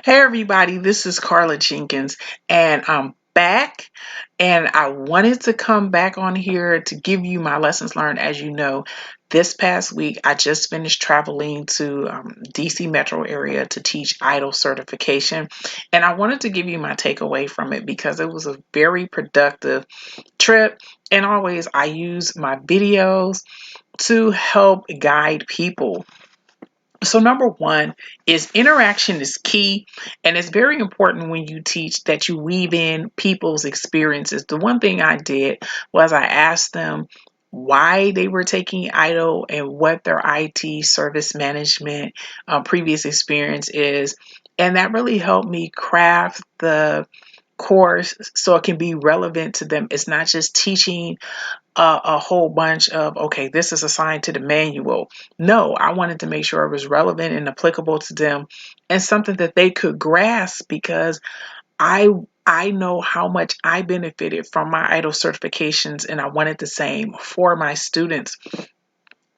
Hey everybody, this is Carla Jenkins and I'm back and I wanted to come back on here to give you my lessons learned. As you know, this past week I just finished traveling to DC metro area to teach ITIL certification, and I wanted to give you my takeaway from it because it was a very productive trip, and always I use my videos to help guide people. So number one is interaction is key, and it's very important when you teach that you weave in people's experiences. The one thing I did was I asked them why they were taking ITIL and what their IT service management previous experience is, and that really helped me craft the course so it can be relevant to them. It's not just teaching a whole bunch of, okay, this is assigned to the manual. No, I wanted to make sure it was relevant and applicable to them and something that they could grasp, because I I know how much I benefited from my ITIL certifications, and I wanted the same for my students.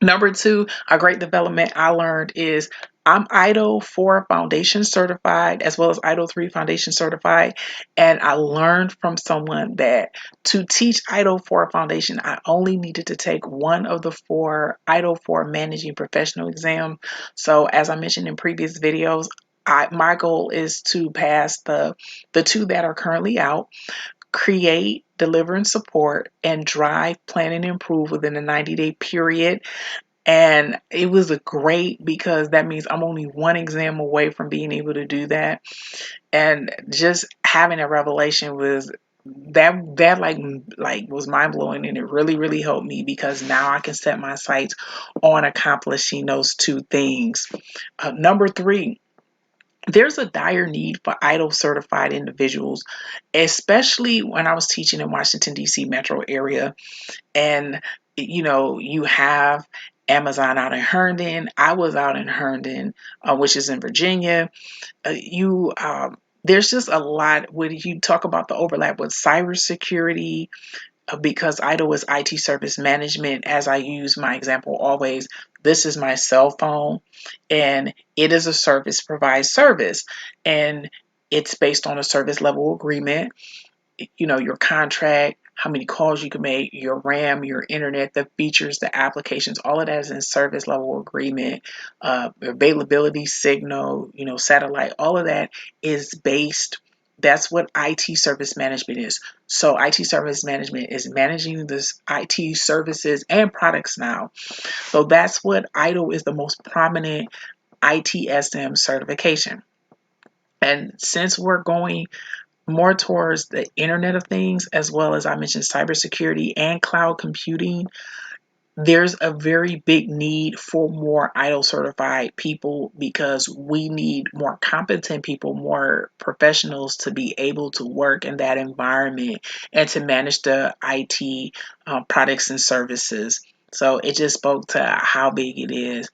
Number two, a great development I learned is I'm ITIL 4 Foundation certified as well as ITIL 3 Foundation certified. And I learned from someone that to teach ITIL 4 Foundation, I only needed to take one of the four ITIL 4 Managing Professional exam. So as I mentioned in previous videos, my goal is to pass the two that are currently out: create, deliver, and support, and drive, plan, and improve within a 90-day period. And it was a great, because that means I'm only one exam away from being able to do that. And just having a revelation was that like was mind blowing, and it really helped me because now I can set my sights on accomplishing those two things. Number three, there's a dire need for ITIL certified individuals, especially when I was teaching in Washington D.C. metro area. And you have Amazon out in Herndon. I was out in Herndon, which is in Virginia. You There's just a lot when you talk about the overlap with cybersecurity, because ITIL is IT service management. As I use my example always, this is my cell phone, and it is a service provides service, and it's based on a service level agreement. Your contract, how many calls you can make, your RAM, your internet, the features, the applications, all of that is in service level agreement. Availability, signal, satellite, all of that is based. That's what IT service management is. So IT service management is managing this IT services and products now. So that's what ITIL is, the most prominent ITSM certification. And since we're going more towards the Internet of Things, as well as I mentioned cybersecurity and cloud computing, there's a very big need for more ITIL certified people, because we need more competent people, more professionals to be able to work in that environment and to manage the IT products and services. So it just spoke to how big it is.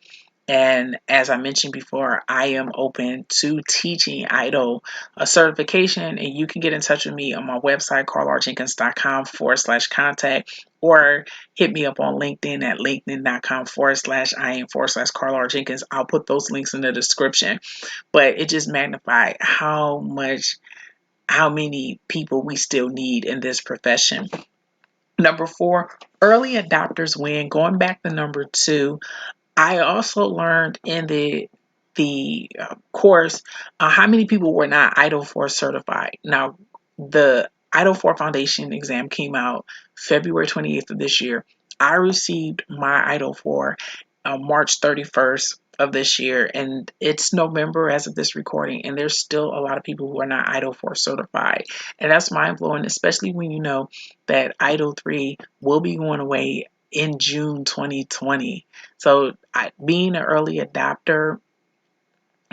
And as I mentioned before, I am open to teaching ITIL a certification, and you can get in touch with me on my website, carlarjenkins.com/contact, or hit me up on LinkedIn at linkedin.com/IN/Carlar Jenkins. I'll put those links in the description. But it just magnified how many people we still need in this profession. Number four, early adopters win. Going back to number two, I also learned in the course how many people were not ITIL 4 certified. Now, the ITIL 4 Foundation exam came out February 28th of this year. I received my ITIL 4 March 31st of this year, and it's November as of this recording, and there's still a lot of people who are not ITIL 4 certified. And that's mind blowing, especially when you know that ITIL 3 will be going away in June 2020. So being an early adopter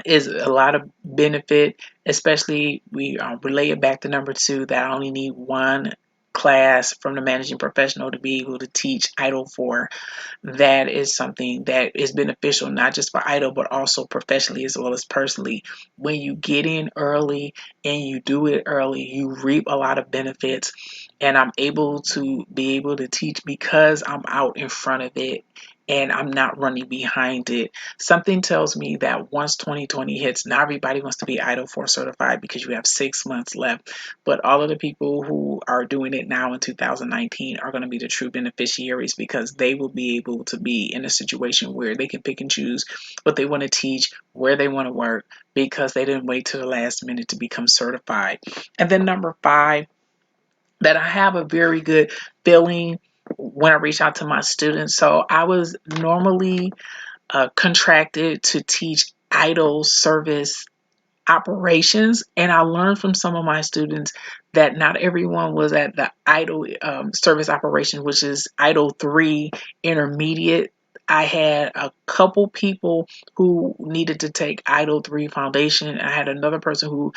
is a lot of benefit, especially we relay it back to number two, that I only need one class from the managing professional to be able to teach ITIL 4. That is something that is beneficial, not just for ITIL, but also professionally as well as personally. When you get in early and you do it early, you reap a lot of benefits. And I'm able to teach because I'm out in front of it. and I'm not running behind it. Something tells me that once 2020 hits, not everybody wants to be ITIL 4 certified because you have 6 months left. But all of the people who are doing it now in 2019 are going to be the true beneficiaries because they will be able to be in a situation where they can pick and choose what they want to teach, where they want to work, because they didn't wait to the last minute to become certified. And then number 5, that I have a very good feeling when I reach out to my students. So I was normally contracted to teach ITIL service operations, and I learned from some of my students that not everyone was at the ITIL service operation, which is ITIL 3 intermediate. I had a couple people who needed to take ITIL 3 foundation. I had another person who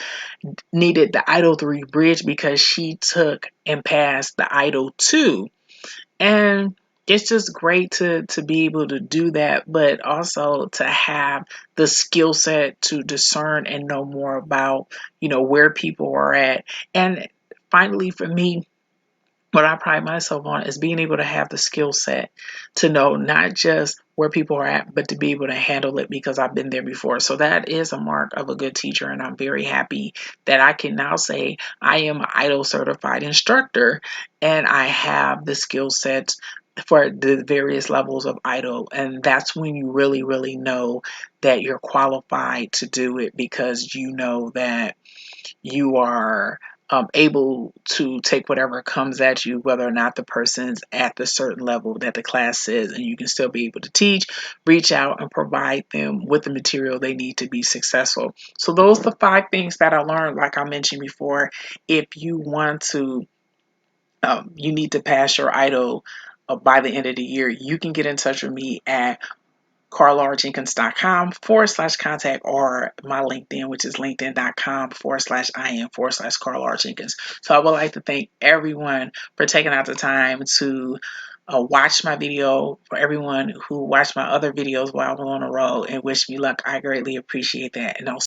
needed the ITIL 3 bridge because she took and passed the ITIL 2. And it's just great to be able to do that, but also to have the skill set to discern and know more about, where people are at. And finally, for me, what I pride myself on is being able to have the skill set to know not just where people are at, but to be able to handle it because I've been there before. So that is a mark of a good teacher. And I'm very happy that I can now say I am an ITIL certified instructor and I have the skill sets for the various levels of ITIL. And that's when you really, really know that you're qualified to do it because you know that you are able to take whatever comes at you, whether or not the person's at the certain level that the class says, and you can still be able to teach, reach out, and provide them with the material they need to be successful. So those are the 5 things that I learned, like I mentioned before. If you want to, you need to pass your ITIL by the end of the year, you can get in touch with me at carlajenkins.com/contact or my LinkedIn, which is linkedin.com/IM/Carl So I would like to thank everyone for taking out the time to watch my video, for everyone who watched my other videos while I'm on the road and wish me luck. I greatly appreciate that. And I'll